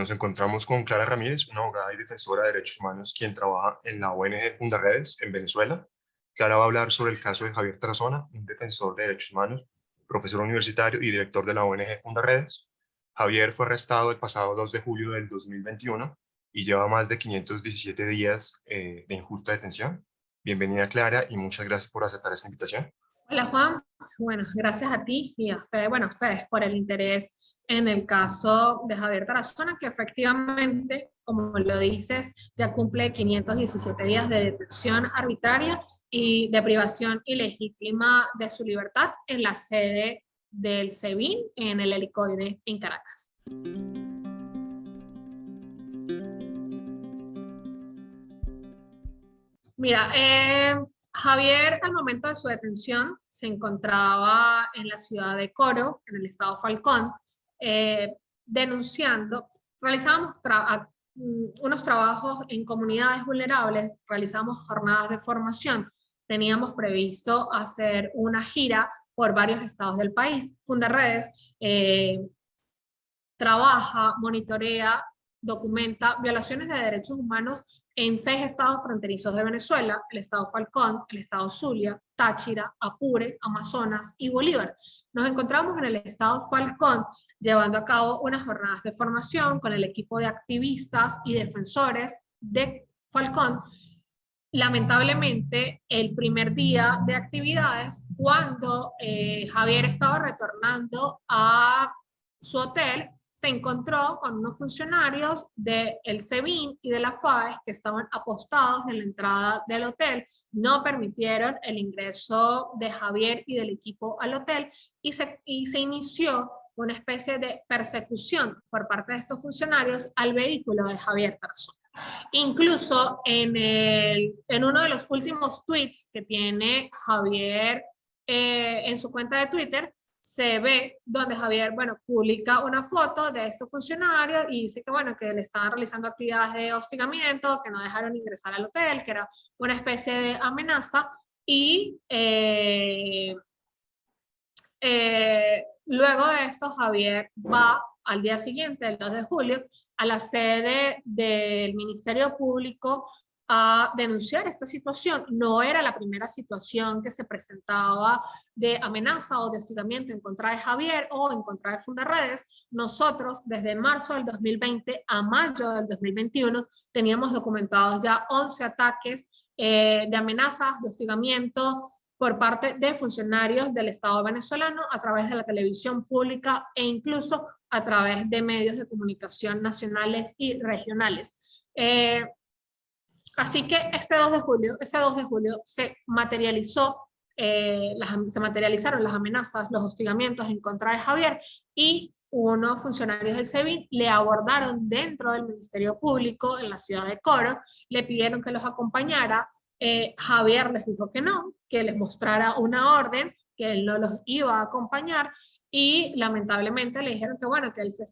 Nos encontramos con Clara Ramírez, una abogada y defensora de derechos humanos, quien trabaja en la ONG Fundarredes en Venezuela. Clara va a hablar sobre el caso de Javier Tarazona, un defensor de derechos humanos, profesor universitario y director de la ONG Fundarredes. Javier fue arrestado el pasado 2 de julio del 2021 y lleva más de 517 días de injusta detención. Bienvenida, Clara, y muchas gracias por aceptar esta invitación. Hola Juan, bueno, gracias a ti y a ustedes, bueno, a ustedes por el interés en el caso de Javier Tarazona, que efectivamente, como lo dices, ya cumple 517 días de detención arbitraria y de privación ilegítima de su libertad en la sede del SEBIN en el Helicoide en Caracas. Mira, Javier al momento de su detención se encontraba en la ciudad de Coro, en el estado Falcón, denunciando, realizábamos unos trabajos en comunidades vulnerables, realizamos jornadas de formación, teníamos previsto hacer una gira por varios estados del país. Fundarredes trabaja, monitorea, documenta violaciones de derechos humanos en 6 estados fronterizos de Venezuela: el estado Falcón, el estado Zulia, Táchira, Apure, Amazonas y Bolívar. Nos encontramos en el estado Falcón llevando a cabo unas jornadas de formación con el equipo de activistas y defensores de Falcón. Lamentablemente, el primer día de actividades, cuando Javier estaba retornando a su hotel, se encontró con unos funcionarios del SEBIN y de la FAES que estaban apostados en la entrada del hotel. No permitieron el ingreso de Javier y del equipo al hotel y se inició una especie de persecución por parte de estos funcionarios al vehículo de Javier Tarazona. Incluso en uno de los últimos tweets que tiene Javier en su cuenta de Twitter, se ve donde Javier, bueno, publica una foto de estos funcionarios y dice que, bueno, que le estaban realizando actividades de hostigamiento, que no dejaron ingresar al hotel, que era una especie de amenaza. Y luego de esto, Javier va al día siguiente, el 2 de julio, a la sede del Ministerio Público a denunciar esta situación. No era la primera situación que se presentaba de amenaza o de hostigamiento en contra de Javier o en contra de Fundarredes. Nosotros, desde marzo del 2020 a mayo del 2021, teníamos documentados ya 11 ataques de amenazas, de hostigamiento, por parte de funcionarios del Estado venezolano a través de la televisión pública e incluso a través de medios de comunicación nacionales y regionales. Así que ese 2 de julio se materializaron las amenazas, los hostigamientos en contra de Javier, y unos funcionarios del SEBIN le abordaron dentro del Ministerio Público en la ciudad de Coro, le pidieron que los acompañara. Javier les dijo que no, que les mostrara una orden, que él no los iba a acompañar, y lamentablemente le dijeron que bueno, que él que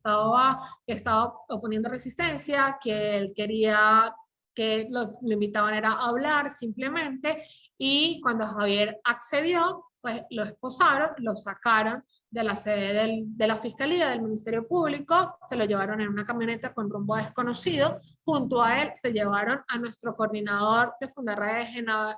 estaba oponiendo resistencia, que él quería, que lo invitaban era a hablar simplemente, y cuando Javier accedió, pues lo esposaron, lo sacaron de la sede de la Fiscalía, del Ministerio Público, se lo llevaron en una camioneta con rumbo desconocido. Junto a él se llevaron a nuestro coordinador de Fundarredes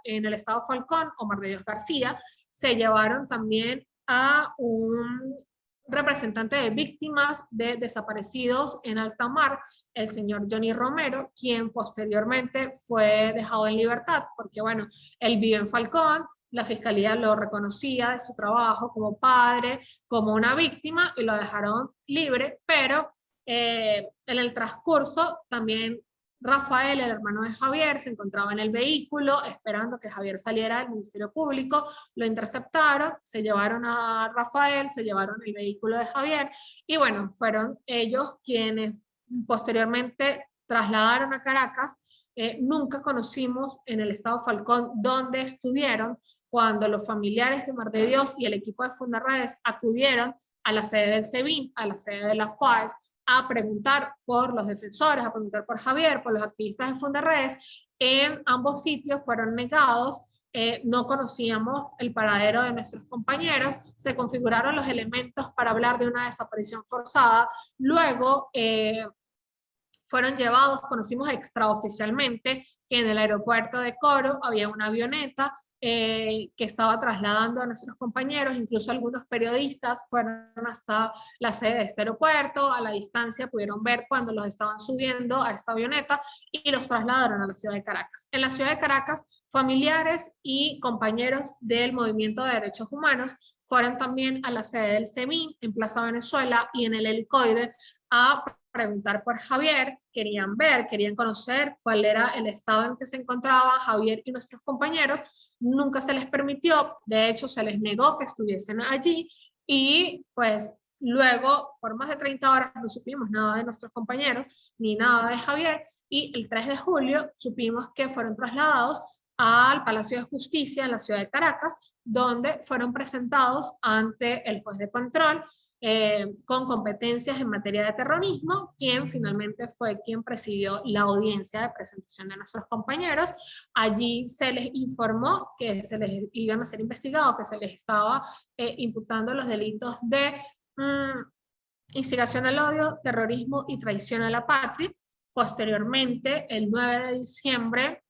en el estado Falcón, Omar de Dios García. Se llevaron también a un representante de víctimas de desaparecidos en alta mar, el señor Johnny Romero, quien posteriormente fue dejado en libertad, porque bueno, él vive en Falcón, la fiscalía lo reconocía de su trabajo como padre, como una víctima, y lo dejaron libre, pero en el transcurso también Rafael, el hermano de Javier, se encontraba en el vehículo esperando que Javier saliera del Ministerio Público, lo interceptaron, se llevaron a Rafael, se llevaron el vehículo de Javier, y bueno, fueron ellos quienes posteriormente trasladaron a Caracas. Nunca conocimos en el estado Falcón dónde estuvieron cuando los familiares de Mar de Dios y el equipo de Fundarredes acudieron a la sede del SEBIN, a la sede de la FAES, a preguntar por los defensores, a preguntar por Javier, por los activistas de Fundarredes. En ambos sitios fueron negados. No conocíamos el paradero de nuestros compañeros, se configuraron los elementos para hablar de una desaparición forzada. Luego fueron llevados, conocimos extraoficialmente que en el aeropuerto de Coro había una avioneta que estaba trasladando a nuestros compañeros, incluso algunos periodistas fueron hasta la sede de este aeropuerto, a la distancia pudieron ver cuando los estaban subiendo a esta avioneta y los trasladaron a la ciudad de Caracas. En la ciudad de Caracas, familiares y compañeros del movimiento de derechos humanos fueron también a la sede del SEBIN en Plaza Venezuela y en el Helicoide a preguntar por Javier, querían ver, querían conocer cuál era el estado en que se encontraba Javier y nuestros compañeros. Nunca se les permitió, de hecho se les negó que estuviesen allí y pues luego por más de 30 horas no supimos nada de nuestros compañeros ni nada de Javier y el 3 de julio supimos que fueron trasladados al Palacio de Justicia en la ciudad de Caracas, donde fueron presentados ante el juez de control con competencias en materia de terrorismo, quien finalmente fue quien presidió la audiencia de presentación de nuestros compañeros. Allí se les informó que se les iban a ser investigados, que se les estaba imputando los delitos de instigación al odio, terrorismo y traición a la patria. Posteriormente, el 9 de diciembre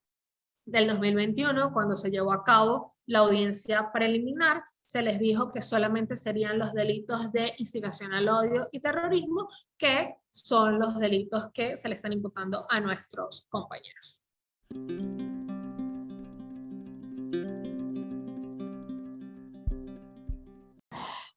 del 2021, cuando se llevó a cabo la audiencia preliminar, se les dijo que solamente serían los delitos de instigación al odio y terrorismo, que son los delitos que se le están imputando a nuestros compañeros.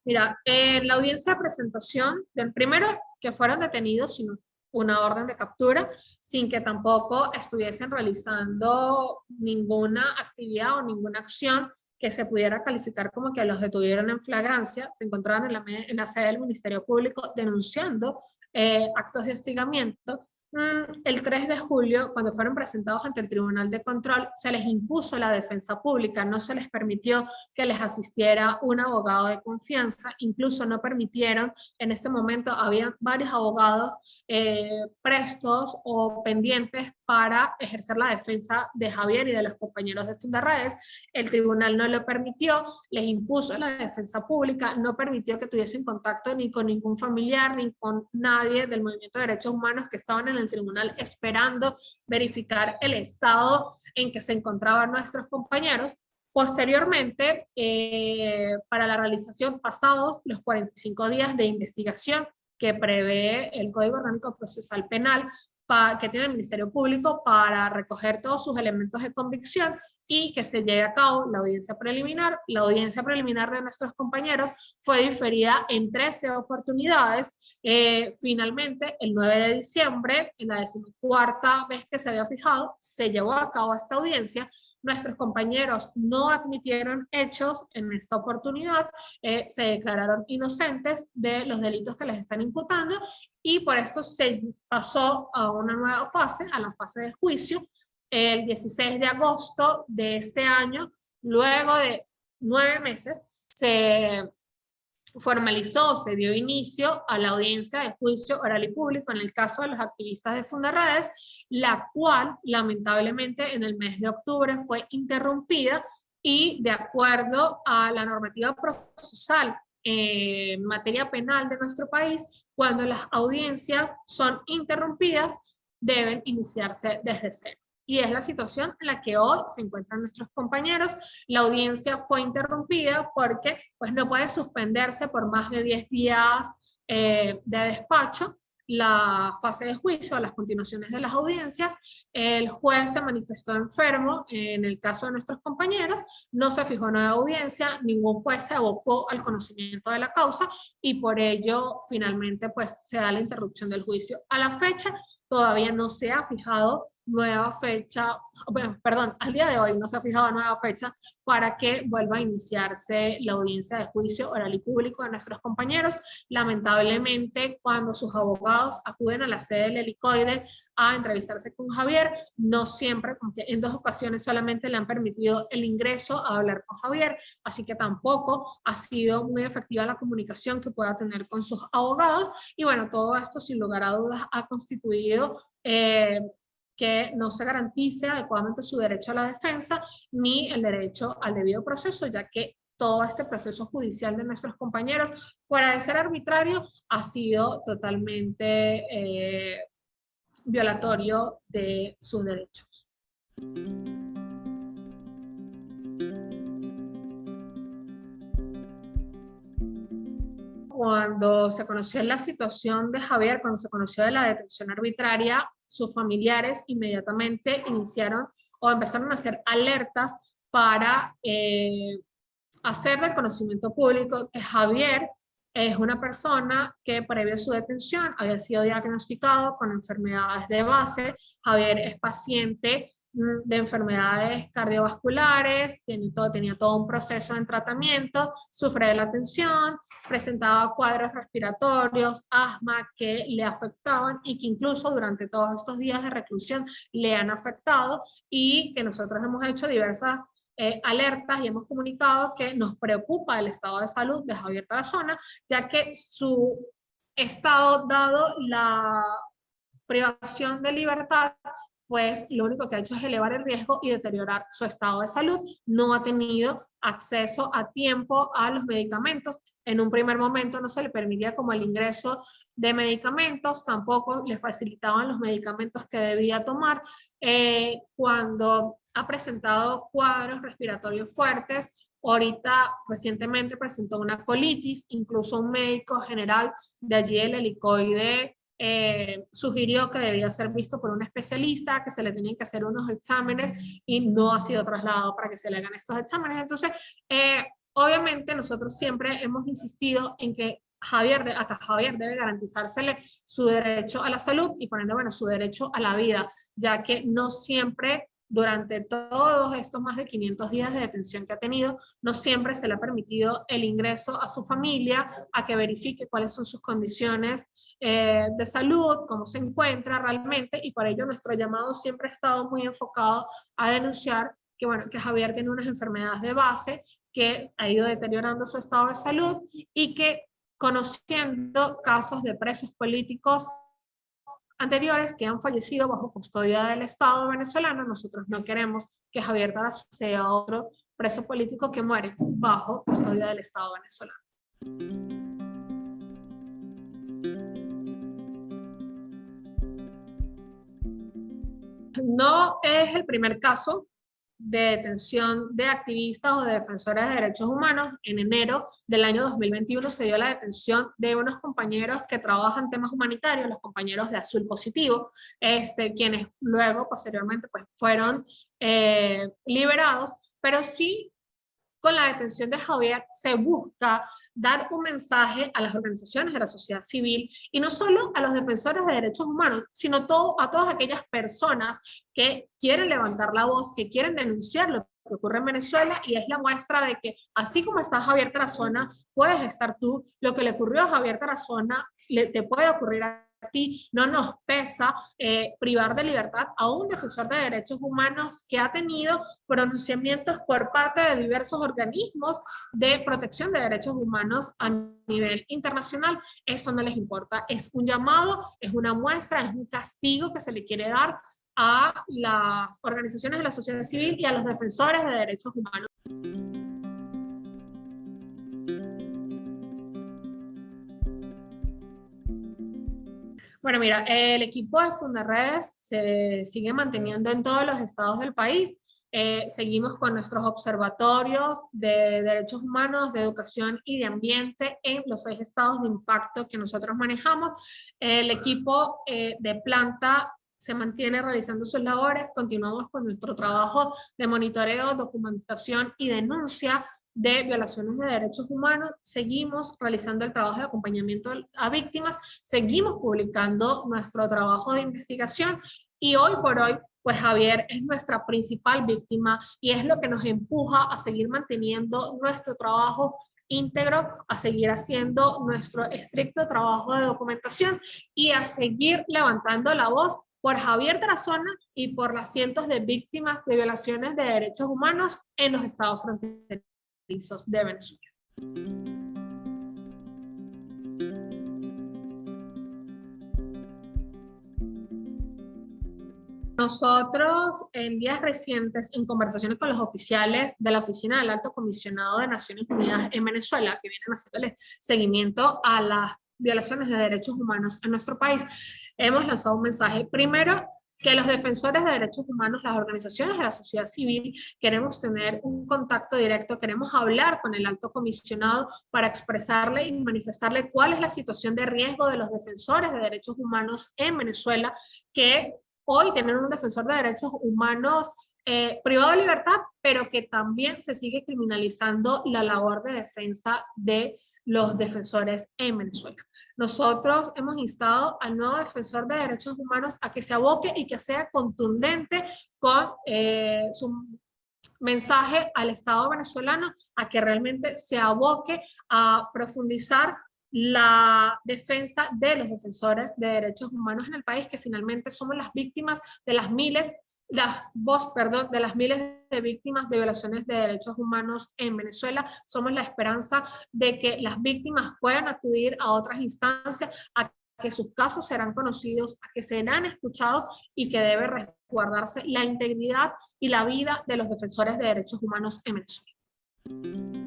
Mira, en la audiencia de presentación, primero que fueron detenidos sin una orden de captura, sin que tampoco estuviesen realizando ninguna actividad o ninguna acción que se pudiera calificar como que los detuvieron en flagrancia, se encontraban en la sede del Ministerio Público denunciando actos de hostigamiento. El 3 de julio, cuando fueron presentados ante el Tribunal de Control, se les impuso la defensa pública, no se les permitió que les asistiera un abogado de confianza, incluso no permitieron, en este momento había varios abogados prestos o pendientes para ejercer la defensa de Javier y de los compañeros de Fundarredes. El tribunal no lo permitió, les impuso la defensa pública, no permitió que tuviesen contacto ni con ningún familiar, ni con nadie del movimiento de derechos humanos que estaban en el tribunal esperando verificar el estado en que se encontraban nuestros compañeros. Posteriormente, para la realización pasados los 45 días de investigación que prevé el Código Orgánico Procesal Penal que tiene el Ministerio Público para recoger todos sus elementos de convicción y que se lleve a cabo la audiencia preliminar. La audiencia preliminar de nuestros compañeros fue diferida en 13 oportunidades. Finalmente, el 9 de diciembre, en la 14ª vez que se había fijado, se llevó a cabo esta audiencia. Nuestros compañeros no admitieron hechos en esta oportunidad, se declararon inocentes de los delitos que les están imputando y por esto se pasó a una nueva fase, a la fase de juicio, el 16 de agosto de este año, luego de 9 meses, se formalizó, se dio inicio a la audiencia de juicio oral y público en el caso de los activistas de Fundarredes, la cual lamentablemente en el mes de octubre fue interrumpida y de acuerdo a la normativa procesal en materia penal de nuestro país, cuando las audiencias son interrumpidas, deben iniciarse desde cero. Y es la situación en la que hoy se encuentran nuestros compañeros. La audiencia fue interrumpida porque pues, no puede suspenderse por más de 10 días de despacho la fase de juicio, las continuaciones de las audiencias. El juez se manifestó enfermo en el caso de nuestros compañeros, no se fijó nueva audiencia, ningún juez se abocó al conocimiento de la causa y por ello finalmente pues se da la interrupción del juicio. A la fecha todavía no se ha fijado nueva fecha, bueno, perdón, al día de hoy no se ha fijado nueva fecha para que vuelva a iniciarse la audiencia de juicio oral y público de nuestros compañeros. Lamentablemente, cuando sus abogados acuden a la sede del Helicoide a entrevistarse con Javier, no siempre, porque en 2 ocasiones solamente le han permitido el ingreso a hablar con Javier, así que tampoco ha sido muy efectiva la comunicación que pueda tener con sus abogados, y bueno, todo esto sin lugar a dudas ha constituido que no se garantice adecuadamente su derecho a la defensa ni el derecho al debido proceso, ya que todo este proceso judicial de nuestros compañeros, fuera de ser arbitrario, ha sido totalmente violatorio de sus derechos. Cuando se conoció la situación de Javier, cuando se conoció de la detención arbitraria, sus familiares inmediatamente iniciaron o empezaron a hacer alertas para hacer del conocimiento público que Javier es una persona que previo a su detención había sido diagnosticado con enfermedades de base. Javier es paciente de enfermedades cardiovasculares, tenía todo un proceso en tratamiento, sufre de la tensión, presentaba cuadros respiratorios, asma que le afectaban y que incluso durante todos estos días de reclusión le han afectado, y que nosotros hemos hecho diversas alertas y hemos comunicado que nos preocupa el estado de salud de Javier Tarazona, ya que su estado, dado la privación de libertad, pues lo único que ha hecho es elevar el riesgo y deteriorar su estado de salud. No ha tenido acceso a tiempo a los medicamentos. En un primer momento no se le permitía como el ingreso de medicamentos, tampoco le facilitaban los medicamentos que debía tomar. Cuando ha presentado cuadros respiratorios fuertes, ahorita recientemente presentó una colitis, incluso un médico general de allí el helicoide sugirió que debía ser visto por un especialista, que se le tenían que hacer unos exámenes y no ha sido trasladado para que se le hagan estos exámenes. Entonces, obviamente nosotros siempre hemos insistido en que Javier debe garantizársele su derecho a la salud y por ende, bueno, su derecho a la vida, ya que no siempre, durante todos estos más de 500 días de detención que ha tenido, no siempre se le ha permitido el ingreso a su familia, a que verifique cuáles son sus condiciones de salud, cómo se encuentra realmente, y por ello nuestro llamado siempre ha estado muy enfocado a denunciar que, bueno, que Javier tiene unas enfermedades de base, que ha ido deteriorando su estado de salud y que, conociendo casos de presos políticos anteriores que han fallecido bajo custodia del Estado venezolano, nosotros no queremos que Javier Tarazona sea otro preso político que muere bajo custodia del Estado venezolano. No es el primer caso de detención de activistas o de defensores de derechos humanos. En enero del año 2021 se dio la detención de unos compañeros que trabajan temas humanitarios, los compañeros de Azul Positivo, quienes luego, posteriormente, pues, fueron liberados, pero sí, con la detención de Javier se busca dar un mensaje a las organizaciones de la sociedad civil y no solo a los defensores de derechos humanos, sino a todas aquellas personas que quieren levantar la voz, que quieren denunciar lo que ocurre en Venezuela, y es la muestra de que así como está Javier Tarazona, puedes estar tú. Lo que le ocurrió a Javier Tarazona te puede ocurrir a ti. No nos pesa privar de libertad a un defensor de derechos humanos que ha tenido pronunciamientos por parte de diversos organismos de protección de derechos humanos a nivel internacional. Eso no les importa. Es un llamado, es una muestra, es un castigo que se le quiere dar a las organizaciones de la sociedad civil y a los defensores de derechos humanos. Bueno, mira, el equipo de Fundaredes se sigue manteniendo en todos los estados del país. Seguimos con nuestros observatorios de derechos humanos, de educación y de ambiente en los 6 estados de impacto que nosotros manejamos. El equipo de planta se mantiene realizando sus labores. Continuamos con nuestro trabajo de monitoreo, documentación y denuncia de violaciones de derechos humanos. Seguimos realizando el trabajo de acompañamiento a víctimas, seguimos publicando nuestro trabajo de investigación, y hoy por hoy, pues Javier es nuestra principal víctima y es lo que nos empuja a seguir manteniendo nuestro trabajo íntegro, a seguir haciendo nuestro estricto trabajo de documentación y a seguir levantando la voz por Javier Tarazona y por las cientos de víctimas de violaciones de derechos humanos en los estados fronterizos de Venezuela. Nosotros, en días recientes, en conversaciones con los oficiales de la Oficina del Alto Comisionado de Naciones Unidas en Venezuela, que vienen haciéndole seguimiento a las violaciones de derechos humanos en nuestro país. Hemos lanzado un mensaje. Primero, que los defensores de derechos humanos, las organizaciones de la sociedad civil, queremos tener un contacto directo, queremos hablar con el alto comisionado para expresarle y manifestarle cuál es la situación de riesgo de los defensores de derechos humanos en Venezuela, que hoy tienen un defensor de derechos humanos privado de libertad, pero que también se sigue criminalizando la labor de defensa de los defensores en Venezuela. Nosotros hemos instado al nuevo defensor de derechos humanos a que se aboque y que sea contundente con su mensaje al Estado venezolano, a que realmente se aboque a profundizar la defensa de los defensores de derechos humanos en el país, que finalmente somos las víctimas de las miles de las miles de víctimas de violaciones de derechos humanos en Venezuela. Somos la esperanza de que las víctimas puedan acudir a otras instancias, a que sus casos serán conocidos, a que serán escuchados y que debe resguardarse la integridad y la vida de los defensores de derechos humanos en Venezuela.